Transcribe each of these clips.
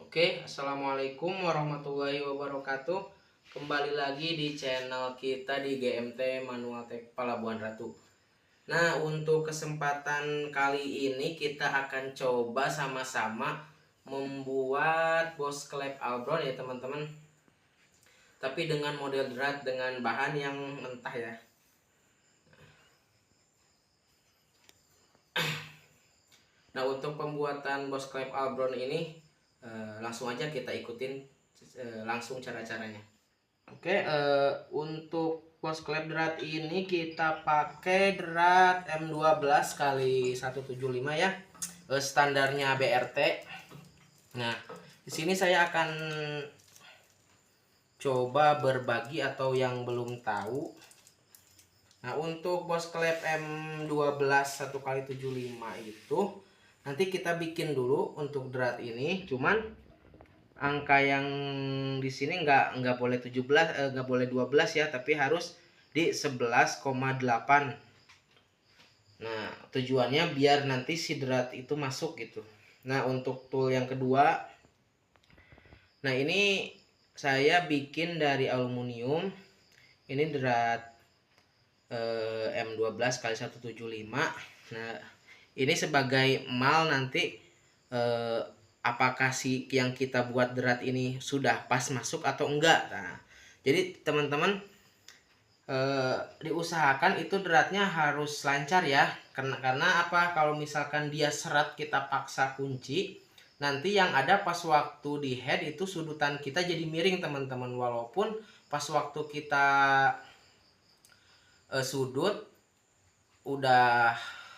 Oke, assalamualaikum warahmatullahi wabarakatuh. Kembali lagi di channel kita di GMT Manual Tech Palabuhan Ratu. Nah, untuk kesempatan kali ini kita akan coba sama-sama membuat Boss Clap Albron ya teman-teman. Tapi dengan model drat dengan bahan yang mentah ya. Nah, untuk pembuatan Boss Clap Albron ini langsung aja kita ikutin langsung cara-caranya. Oke, untuk Boss Clap drat ini kita pakai drat M12 kali 175 ya, standarnya BRT. Nah, di sini saya akan coba berbagi atau yang belum tahu. Nah, untuk Boss Clap M12 1x75 itu nanti kita bikin dulu untuk drat ini, cuman angka yang di sini nggak boleh 17, nggak boleh 12 ya, tapi harus di 11,8. Nah, tujuannya biar nanti si drat itu masuk gitu. Nah, untuk tool yang kedua, nah ini saya bikin dari aluminium. Ini drat M12 kali 175. Nah, ini sebagai mal nanti apakah si yang kita buat drat ini sudah pas masuk atau enggak. Nah, jadi teman-teman diusahakan itu dratnya harus lancar ya, karena apa, kalau misalkan dia serat kita paksa kunci, nanti yang ada pas waktu di head itu sudutan kita jadi miring teman-teman, walaupun pas waktu kita sudut udah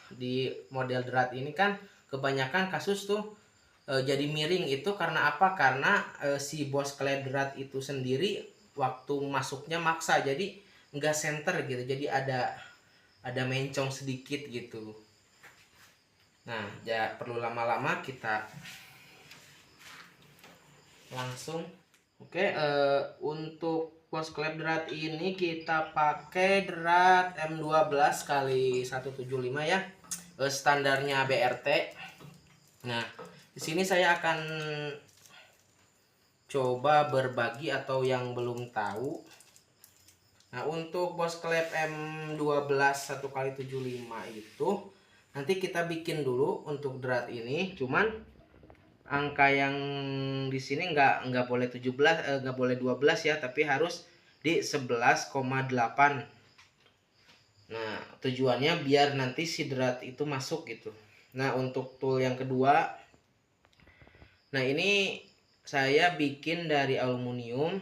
di model drat ini kan kebanyakan kasus tuh jadi miring. Itu karena apa? Karena si Boss Clap drat itu sendiri waktu masuknya maksa, jadi nggak center gitu, jadi ada mencong sedikit gitu. Nah, ya perlu lama-lama, kita langsung. Oke, untuk Boss Clap drat ini kita pakai drat M12 kali 175 ya, standarnya BRT. Nah, di sini saya akan coba berbagi atau yang belum tahu. Nah, untuk Boss Clap M12 1x75 itu nanti kita bikin dulu untuk drat ini, cuman angka yang di sini nggak boleh 17, nggak boleh 12 ya, tapi harus di 11,8. Nah, tujuannya biar nanti si drat itu masuk gitu. Nah, untuk tool yang kedua, nah ini saya bikin dari aluminium.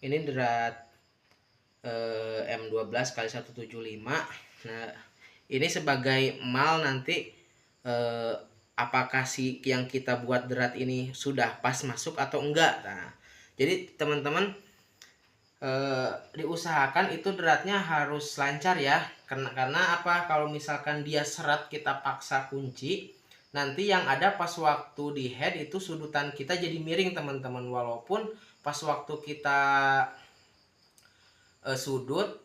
Ini drat M12 kali 175. Nah, ini sebagai mal nanti apakah si yang kita buat drat ini sudah pas masuk atau enggak. Nah, jadi teman-teman diusahakan itu dratnya harus lancar ya, karena apa, kalau misalkan dia serat kita paksa kunci, nanti yang ada pas waktu di head itu sudutan kita jadi miring teman-teman, walaupun pas waktu kita sudut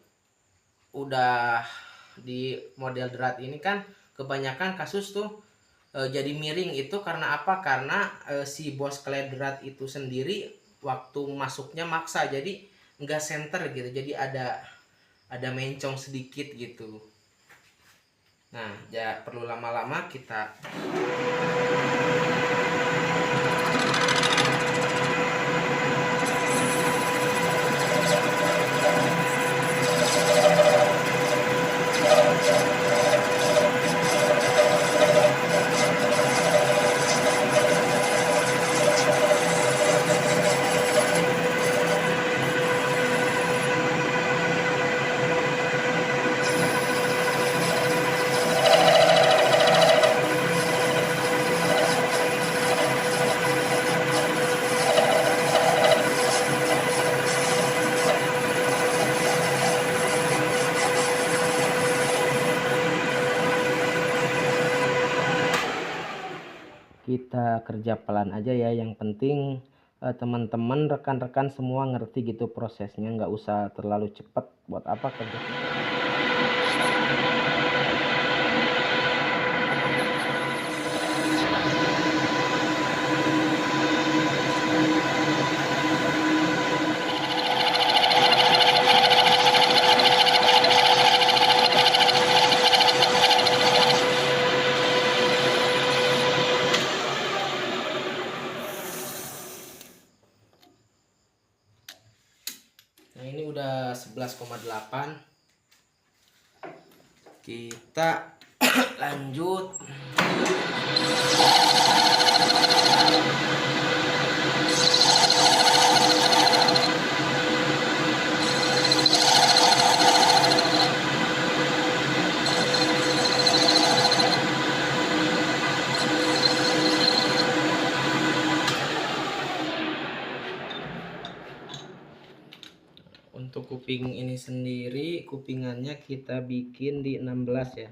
udah di model drat ini kan kebanyakan kasus tuh jadi miring. Itu karena apa? Karena si Boss Clap drat itu sendiri waktu masuknya maksa, jadi nggak center gitu, jadi ada mencong sedikit gitu. Nah, ya perlu lama-lama, kita kerja pelan aja ya. Yang penting teman-teman rekan-rekan semua ngerti gitu prosesnya, nggak usah terlalu cepat. Buat apa kerja. sudah 11,8. Kita lanjut. Untuk kuping ini sendiri, kupingannya kita bikin di 16 ya.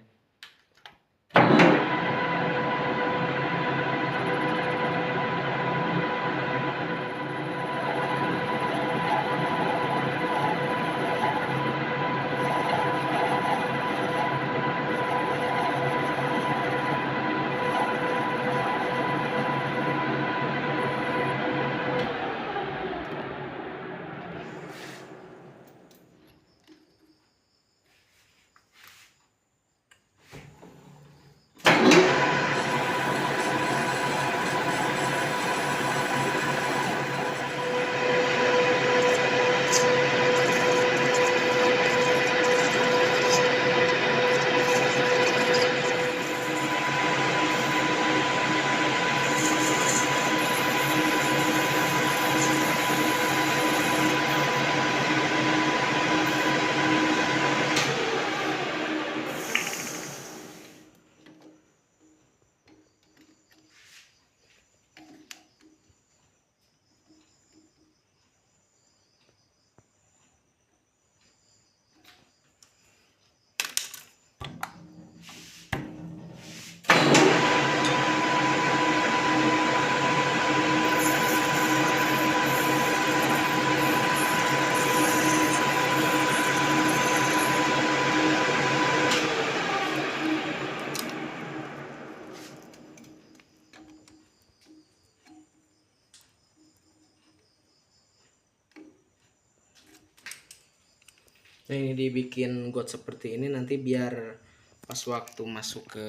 Nah, ini dibikin got seperti ini nanti biar pas waktu masuk ke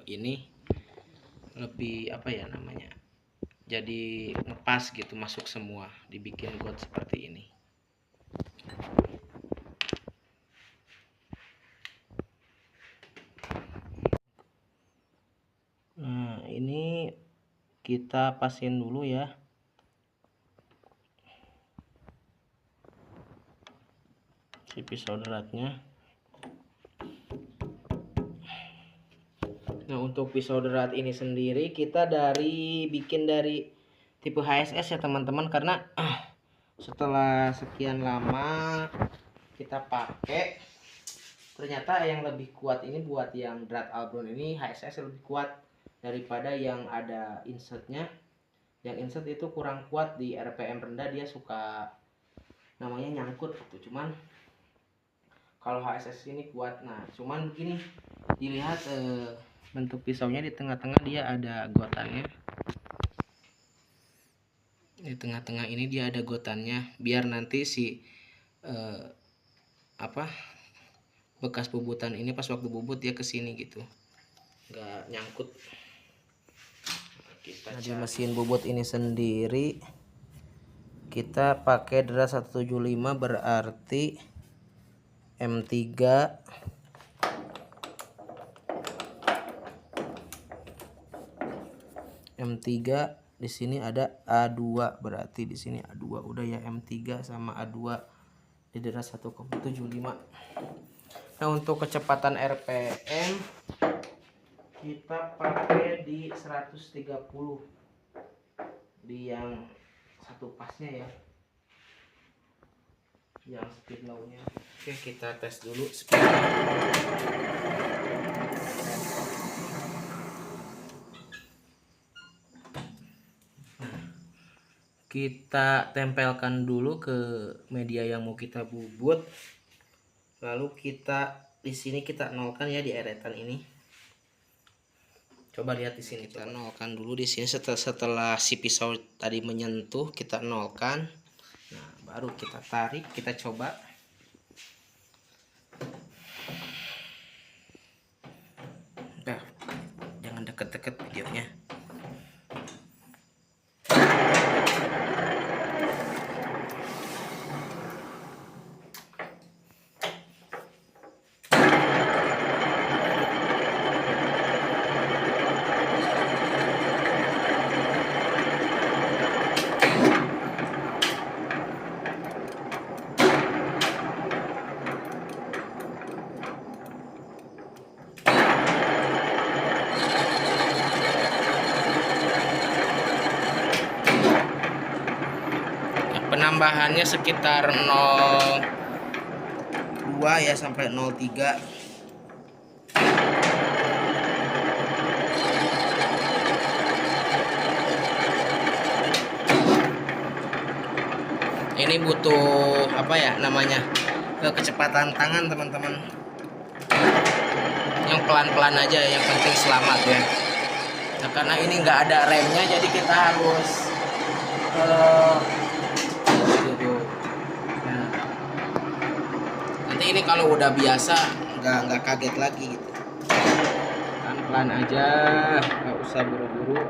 ini lebih apa ya namanya, jadi ngepas gitu, masuk semua, dibikin got seperti ini. Nah, ini kita pasin dulu ya. Si pisau deratnya. Nah, untuk pisau derat ini sendiri kita bikin dari tipe HSS ya teman-teman, karena setelah sekian lama kita pakai, ternyata yang lebih kuat ini buat yang drat Albron ini, HSS lebih kuat daripada yang ada insertnya. Yang insert itu kurang kuat, di RPM rendah dia suka namanya nyangkut gitu. Cuman kalau HSS ini kuat. Nah, cuman begini, dilihat bentuk pisaunya, di tengah-tengah dia ada gotannya. Di tengah-tengah ini dia ada gotannya, biar nanti si bekas bubutan ini pas waktu bubut dia kesini gitu, nggak nyangkut. Nah, di mesin bubut ini sendiri kita pakai drat 175, berarti M3 di sini ada A2, berarti di sini A2 udah ya, M3 sama A2 di drat 1,75. Nah, untuk kecepatan RPM kita pakai di 130 di yang satu pasnya ya, yang speed low-nya. Oke, kita tes dulu speed. Kita tempelkan dulu ke media yang mau kita bubut, lalu kita di sini kita nolkan ya di eretan ini. Coba lihat di sini, kita nolkan dulu di sini. Setelah si pisau tadi menyentuh, kita nolkan. Nah, baru kita tarik, kita coba. Nah, jangan deket-deket videonya. tambahannya sekitar 0,2 ya sampai 0,3. Ini butuh apa ya namanya, kecepatan tangan teman-teman, yang pelan-pelan aja, yang penting selamat ya. Nah, karena ini nggak ada remnya, jadi kita harus gitu. Nah, nanti ini kalau udah biasa nggak kaget lagi gitu. Pelan-pelan aja, nggak usah buru-buru.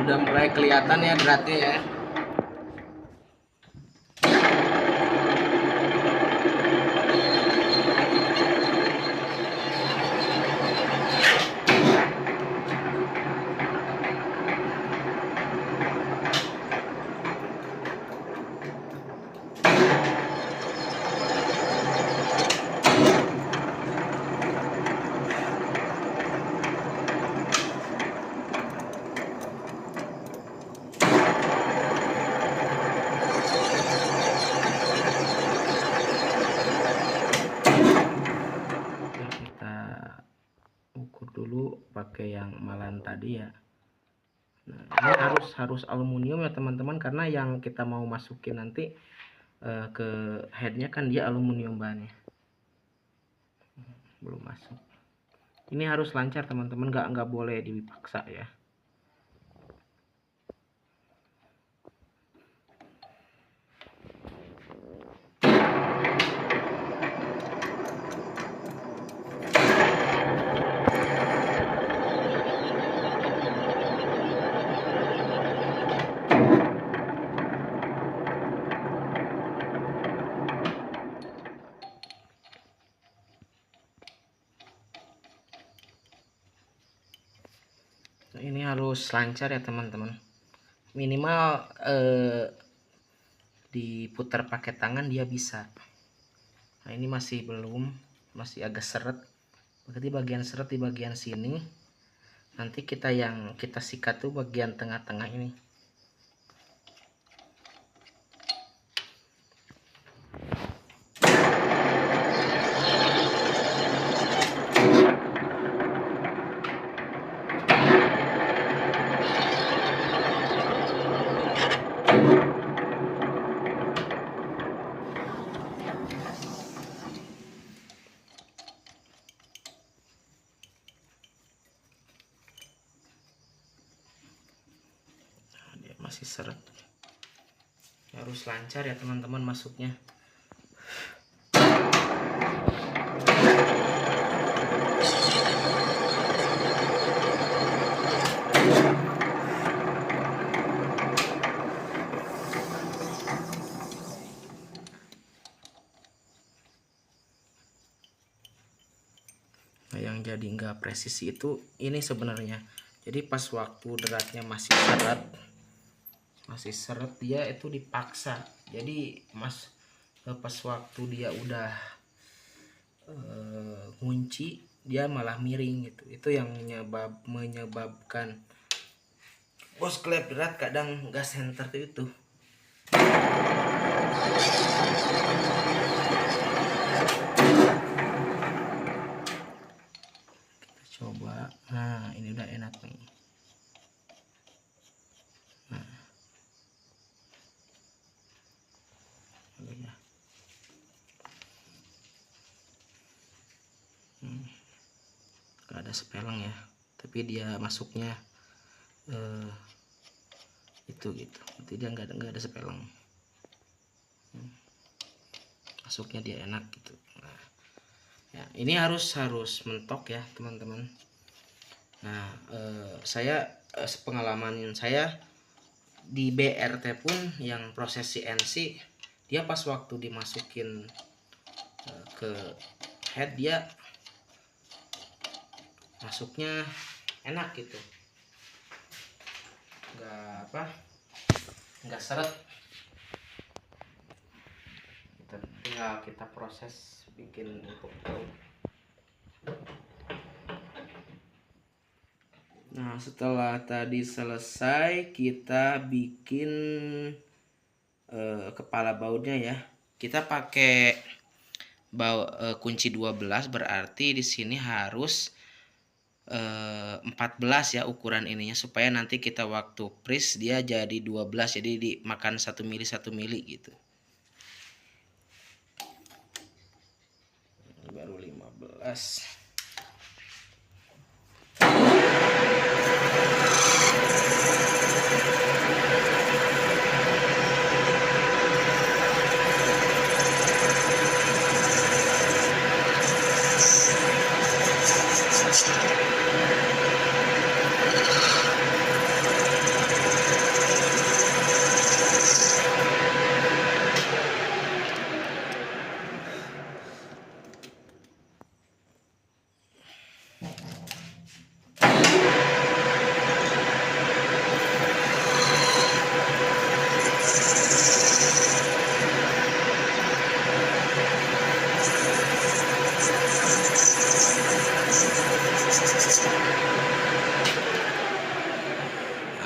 Udah mulai kelihatan ya dratnya ya. Dulu pakai yang malan tadi ya. Nah, ini harus aluminium ya teman-teman, karena yang kita mau masukin nanti ke headnya kan dia aluminium bahannya. Belum masuk. Ini harus lancar teman-teman, nggak boleh dipaksa ya. Nah, ini harus lancar ya teman-teman, minimal diputar pakai tangan dia bisa. Nah, ini masih belum, masih agak seret, berarti bagian seret di bagian sini. Nanti yang kita sikat tuh bagian tengah-tengah ini. Masih seret, harus lancar ya teman-teman masuknya. Nah, yang jadi nggak presisi itu ini sebenarnya. Jadi pas waktu dratnya masih seret dia itu dipaksa. Jadi pas waktu dia udah ngunci dia malah miring gitu. Itu yang menyebabkan bos klep drat kadang nggak center itu. Kita coba. Nah, ini udah enak nih. Gak ada sepeleng ya, tapi dia masuknya itu gitu, nanti dia nggak ada sepeleng, masuknya dia enak gitu. Nah, ya, ini harus mentok ya teman-teman. Nah, saya pengalaman saya di BRT pun yang proses CNC, dia pas waktu dimasukin ke head, dia masuknya enak gitu, nggak seret. Tinggal kita proses bikin untuk tahu. Nah, setelah tadi selesai kita bikin kepala bautnya ya. Kita pakai kunci 12, berarti di sini harus 14 ya ukuran ininya, supaya nanti kita waktu press dia jadi 12, jadi dimakan 1 mili 1 mili gitu. Baru 15.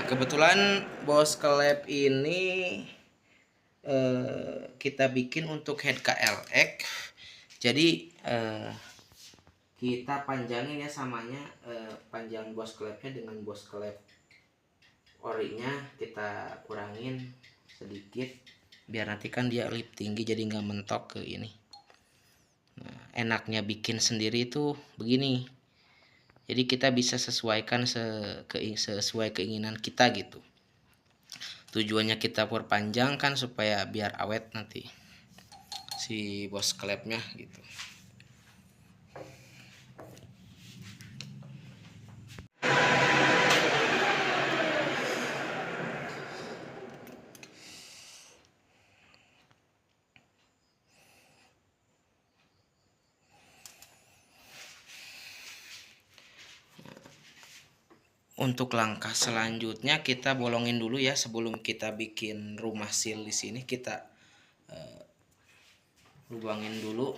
Kebetulan bos klep ini kita bikin untuk head KLX, jadi kita panjangin ya samanya, panjang bos klepnya dengan bos klep orinya kita kurangin sedikit biar nanti kan dia lip tinggi jadi nggak mentok ke ini. Nah, enaknya bikin sendiri itu begini, jadi kita bisa sesuaikan sesuai keinginan kita gitu. Tujuannya kita perpanjang kan supaya biar awet nanti si bos klepnya gitu. Untuk langkah selanjutnya kita bolongin dulu ya, sebelum kita bikin rumah seal di sini kita lubangin dulu.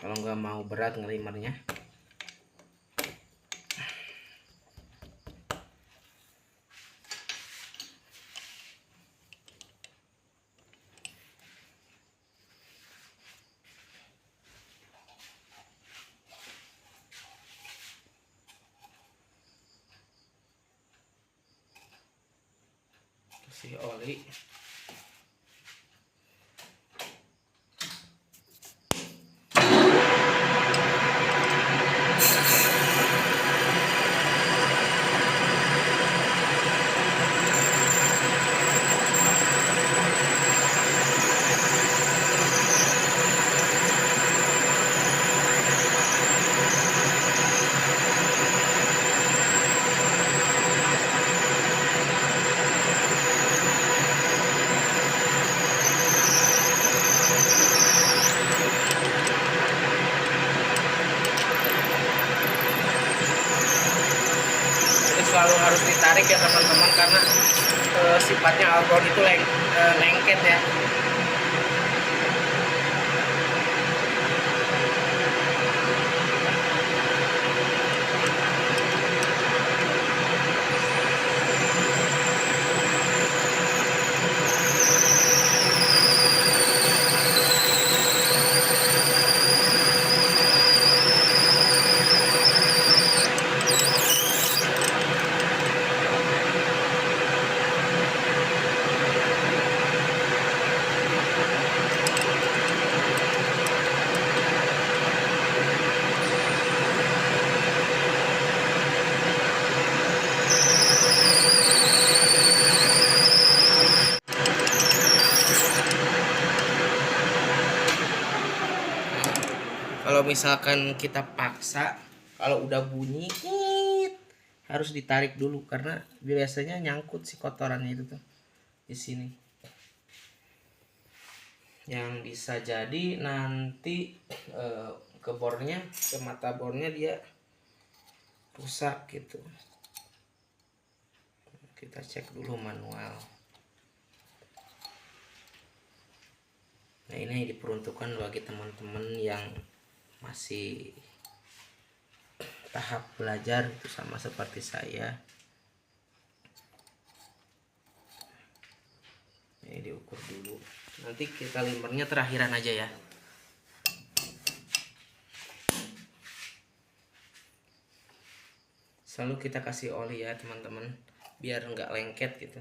Kalau nggak mau berat ngelimernya. Kasih oli. Selalu harus ditarik ya teman-teman, karena sifatnya alkohol itu lengket ya. misalkan kita paksa, kalau udah bunyi harus ditarik dulu karena biasanya nyangkut si kotorannya itu tuh di sini, yang bisa jadi nanti ke bornya, ke mata bornya dia rusak gitu. Kita cek dulu manual. Nah, ini diperuntukkan bagi teman-teman yang masih tahap belajar itu, sama seperti saya. Ini diukur dulu. Nanti kita limbernya terakhiran aja ya. Selalu kita kasih oli ya teman-teman, biar nggak lengket gitu.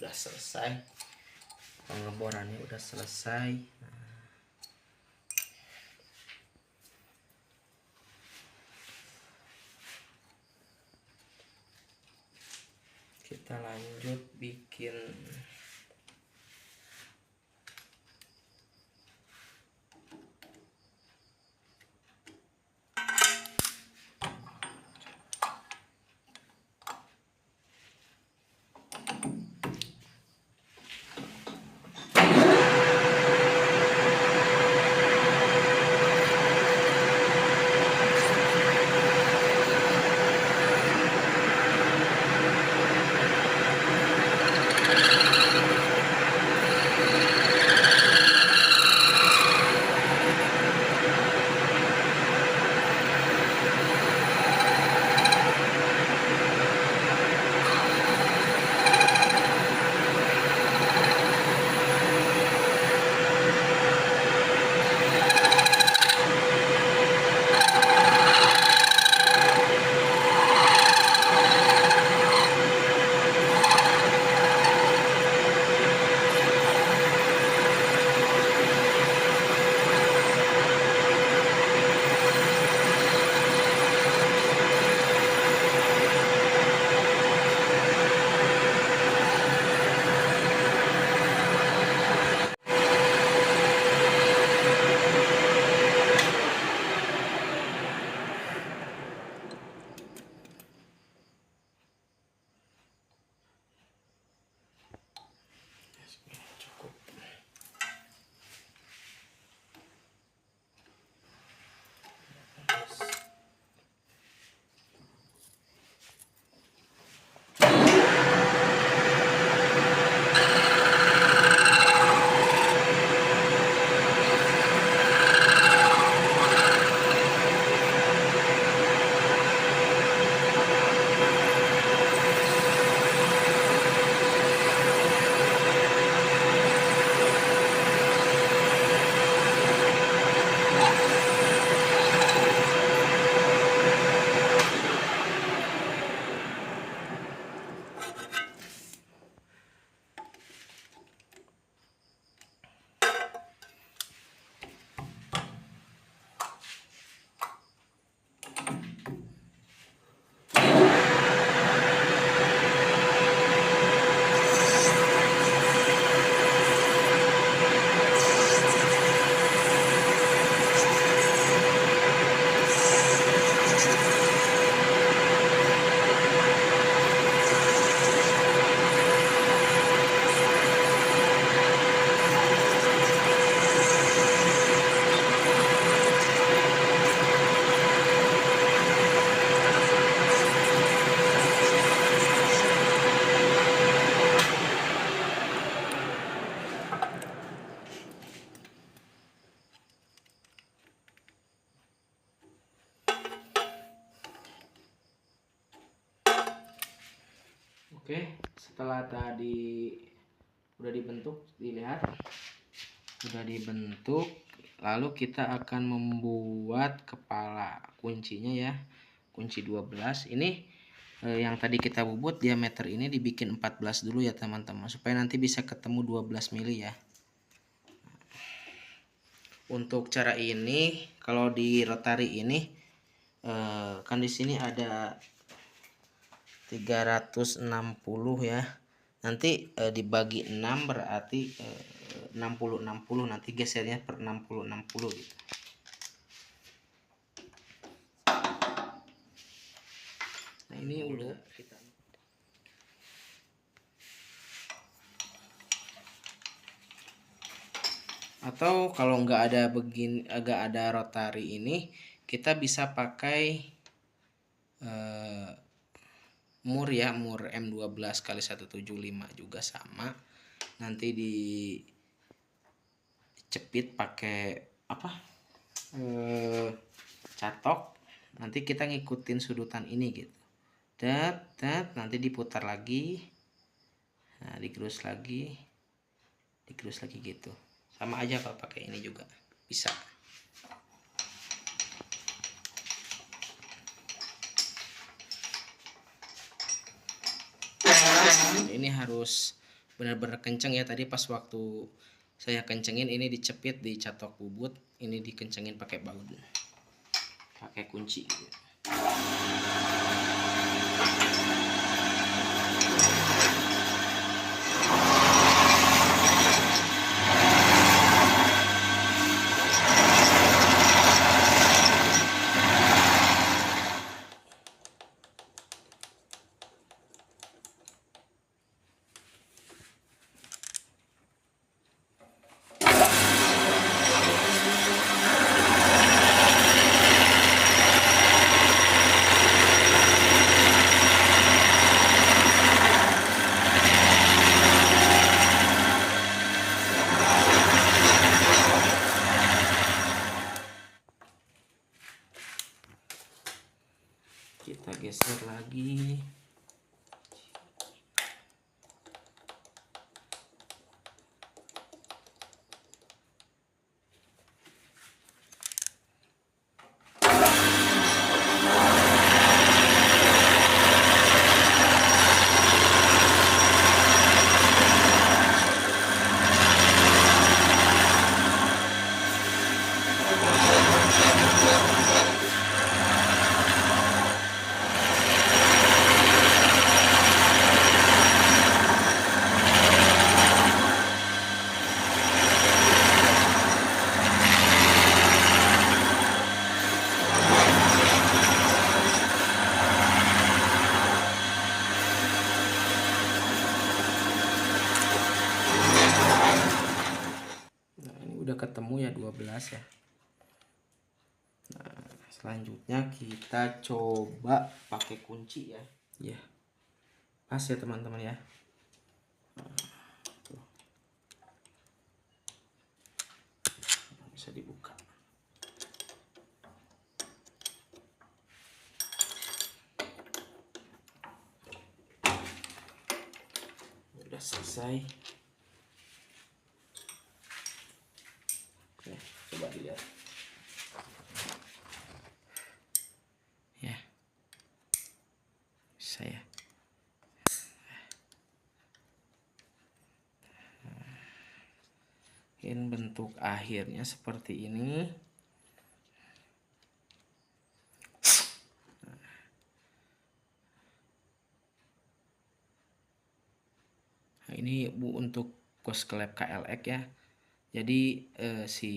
Udah selesai, pengeborannya udah selesai. Kita lanjut bikin Oke, setelah tadi udah dibentuk, dilihat udah dibentuk, Lalu kita akan membuat kepala kuncinya ya, kunci 12 ini. Yang tadi kita bubut diameter ini dibikin 14 dulu ya teman-teman, supaya nanti bisa ketemu 12 mili ya. Untuk cara ini, kalau di rotari ini kan di sini ada 360 ya. Nanti dibagi 6 berarti 60 60, nanti gesernya per 60 60 gitu. Nah, ini udah kita. Atau kalau nggak ada begini, agak ada rotari ini, kita bisa pakai mur ya, mur M12 kali 175 juga sama. Nanti dicepit pakai apa? Catok. Nanti kita ngikutin sudutan ini gitu. Nanti diputar lagi. Nah, digerus lagi gitu. Sama aja kalau pakai ini juga bisa. Ini harus benar-benar kenceng ya. Tadi pas waktu saya kencengin ini dicepit, dicatok bubut, ini dikencengin pakai baut, pakai kunci gitu. Kita geser lagi. Ketemu ya 12 ya. Nah, selanjutnya kita coba pakai kunci ya. Ya. Pas ya teman-teman ya. Tuh. Bisa dibuka. Udah selesai. Oke, coba dilihat. Ya. Saya. Ini bentuk akhirnya seperti ini. Nah, ini Bu untuk ghost clamp KLX ya. Jadi si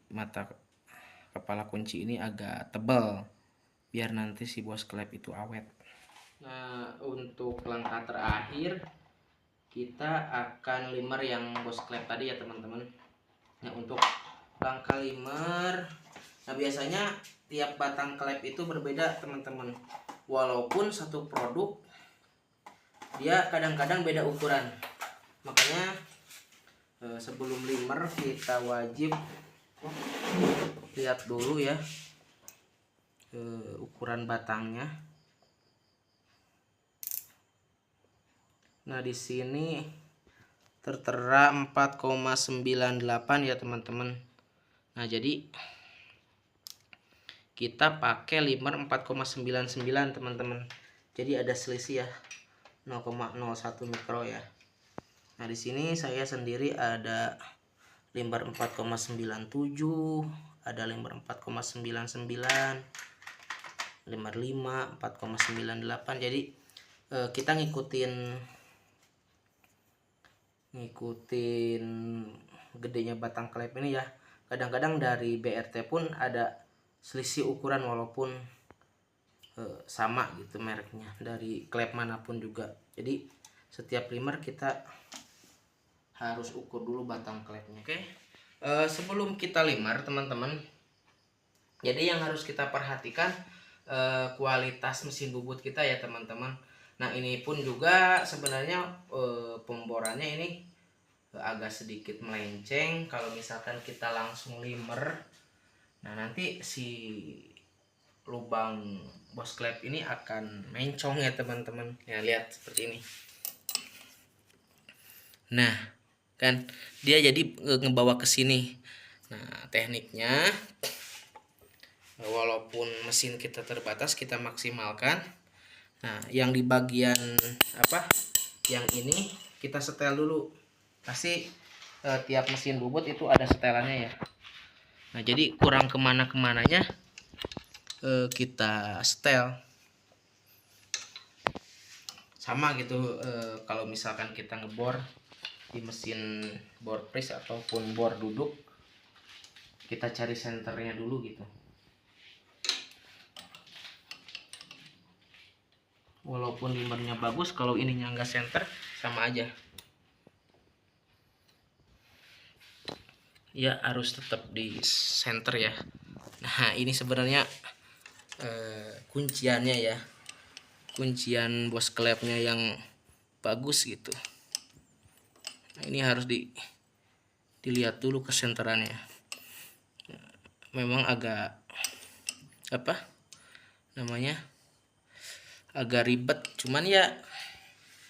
mata kepala kunci ini agak tebal biar nanti si ghost clamp itu awet. Nah, untuk langkah terakhir kita akan limer yang ghost clamp tadi ya teman-teman. Nah, untuk langkah limer, nah biasanya tiap batang klep itu berbeda teman-teman. Walaupun satu produk dia kadang-kadang beda ukuran. Makanya sebelum limer kita wajib lihat dulu ya ukuran batangnya. Nah, di sini tertera 4,98 ya teman-teman. Nah, jadi kita pakai limmer 4,99 teman-teman. Jadi ada selisih ya 0,01 mikro ya. Nah, di sini saya sendiri ada limber 4,97, ada limber 4,99, limber 5, 4,98. Jadi kita ngikutin gedenya batang klep ini ya. Kadang-kadang dari BRT pun ada selisih ukuran walaupun sama gitu mereknya dari klep manapun juga. Jadi setiap limber kita harus ukur dulu batang klepnya. Oke. Sebelum kita limber teman-teman, jadi yang harus kita perhatikan kualitas mesin bubut kita ya teman-teman. Nah, ini pun juga sebenarnya pemborannya ini agak sedikit melenceng kalau misalkan kita langsung limber. Nah, nanti si lubang bos klep ini akan mencong ya teman-teman. Ya, lihat seperti ini. Nah, kan dia jadi ngebawa ke sini. Nah, tekniknya walaupun mesin kita terbatas kita maksimalkan. Nah, yang di bagian yang ini kita setel dulu. Pasti tiap mesin bubut itu ada setelannya ya. Nah, jadi kurang kemana-kemananya kita setel. Sama gitu kalau misalkan kita ngebor di mesin bor pres ataupun bor duduk, kita cari senternya dulu gitu. Walaupun limbernya bagus, kalau ininya nggak senter sama aja ya, harus tetap di center ya. Nah, ini sebenarnya kunciannya ya, kuncian bos klepnya yang bagus gitu. Nah, ini harus dilihat dulu kesenterannya. Memang agak agak ribet, cuman ya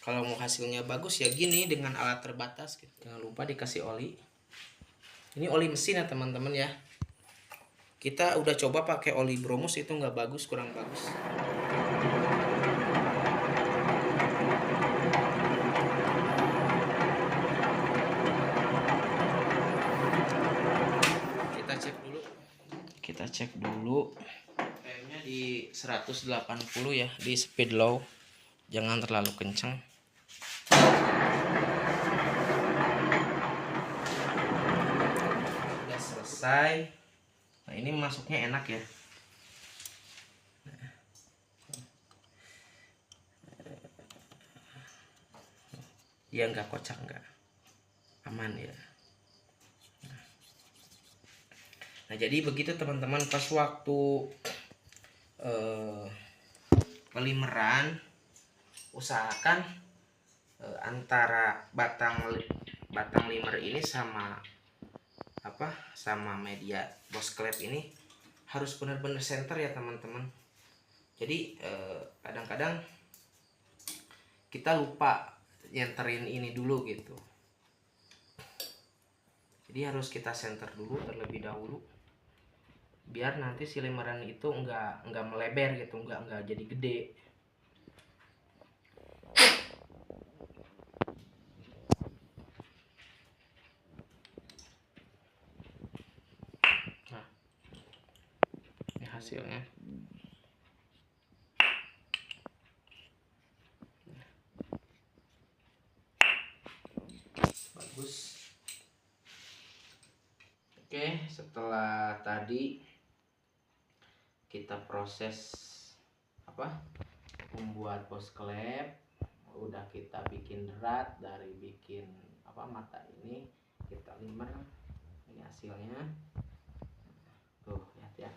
kalau mau hasilnya bagus ya gini dengan alat terbatas gitu. Jangan lupa dikasih oli. Ini oli mesin ya teman-teman ya. Kita udah coba pakai oli bromus, itu nggak bagus, kurang bagus. Kita cek dulu PM-nya di 180 ya, di speed low, jangan terlalu kencang. Udah selesai. Nah, ini masuknya enak ya. Dia nggak kocak, nggak, aman ya. Nah, jadi begitu teman-teman, pas waktu pelimeran usahakan antara batang limer ini sama media bos klep ini harus benar-benar center ya teman-teman. Jadi kadang-kadang kita lupa nyenterin ini dulu gitu. Jadi harus kita center dulu terlebih dahulu, biar nanti si limeran itu enggak melebar gitu, enggak jadi gede. Nah, ini hasilnya. Bagus. Oke, setelah tadi kita proses membuat bos klep, udah kita bikin drat, dari bikin mata ini kita limer. Ini hasilnya tuh, lihat ya.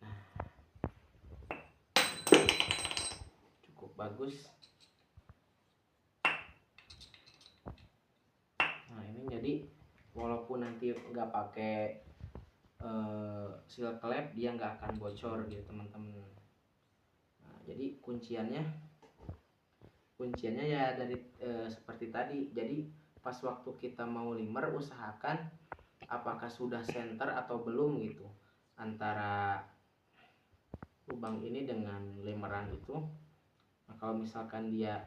Nah, cukup bagus. Nah, ini jadi walaupun nanti nggak pakai seal klep, dia nggak akan bocor gitu teman-teman. Nah, jadi kunciannya ya dari seperti tadi. Jadi pas waktu kita mau limer usahakan apakah sudah center atau belum gitu antara lubang ini dengan limeran itu. Nah, kalau misalkan dia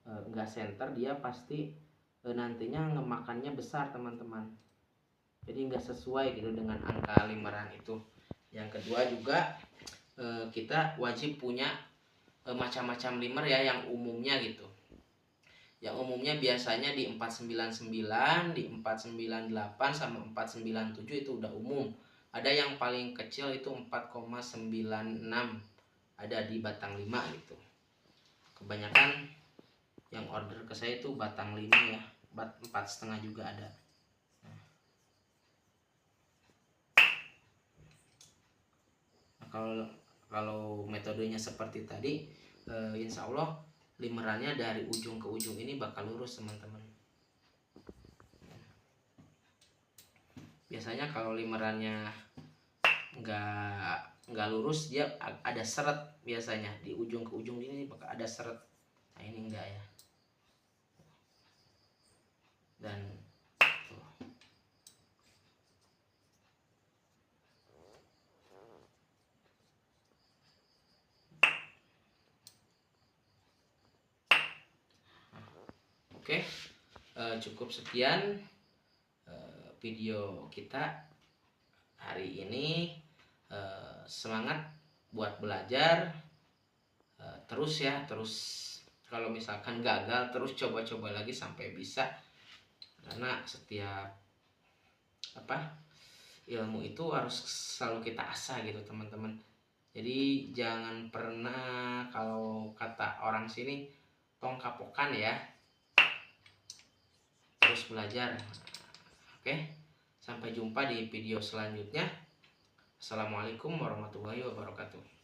nggak center, dia pasti nantinya ngemakannya besar teman-teman, jadi nggak sesuai gitu dengan angka limeran itu. Yang kedua juga kita wajib punya macam-macam limer ya, yang umumnya gitu. Yang umumnya biasanya di 499, di 498 sama 497 itu udah umum. Ada yang paling kecil itu 4,96, ada di batang 5 gitu. Kebanyakan yang order ke saya itu batang 5 ya, 4,5 juga ada. Nah, kalau metodenya seperti tadi, insya Allah limerannya dari ujung ke ujung ini bakal lurus teman-teman. Biasanya kalau limerannya nggak lurus, dia ada seret biasanya di ujung ke ujung ini bakal ada seret. Nah ini enggak ya. Dan tuh. Oke, cukup sekian video kita hari ini. Semangat buat belajar terus ya, terus kalau misalkan gagal terus coba-coba lagi sampai bisa, karena setiap ilmu itu harus selalu kita asah gitu teman-teman. Jadi jangan pernah, kalau kata orang sini, tong kapokan ya, terus belajar. Oke, sampai jumpa di video selanjutnya. Assalamualaikum warahmatullahi wabarakatuh.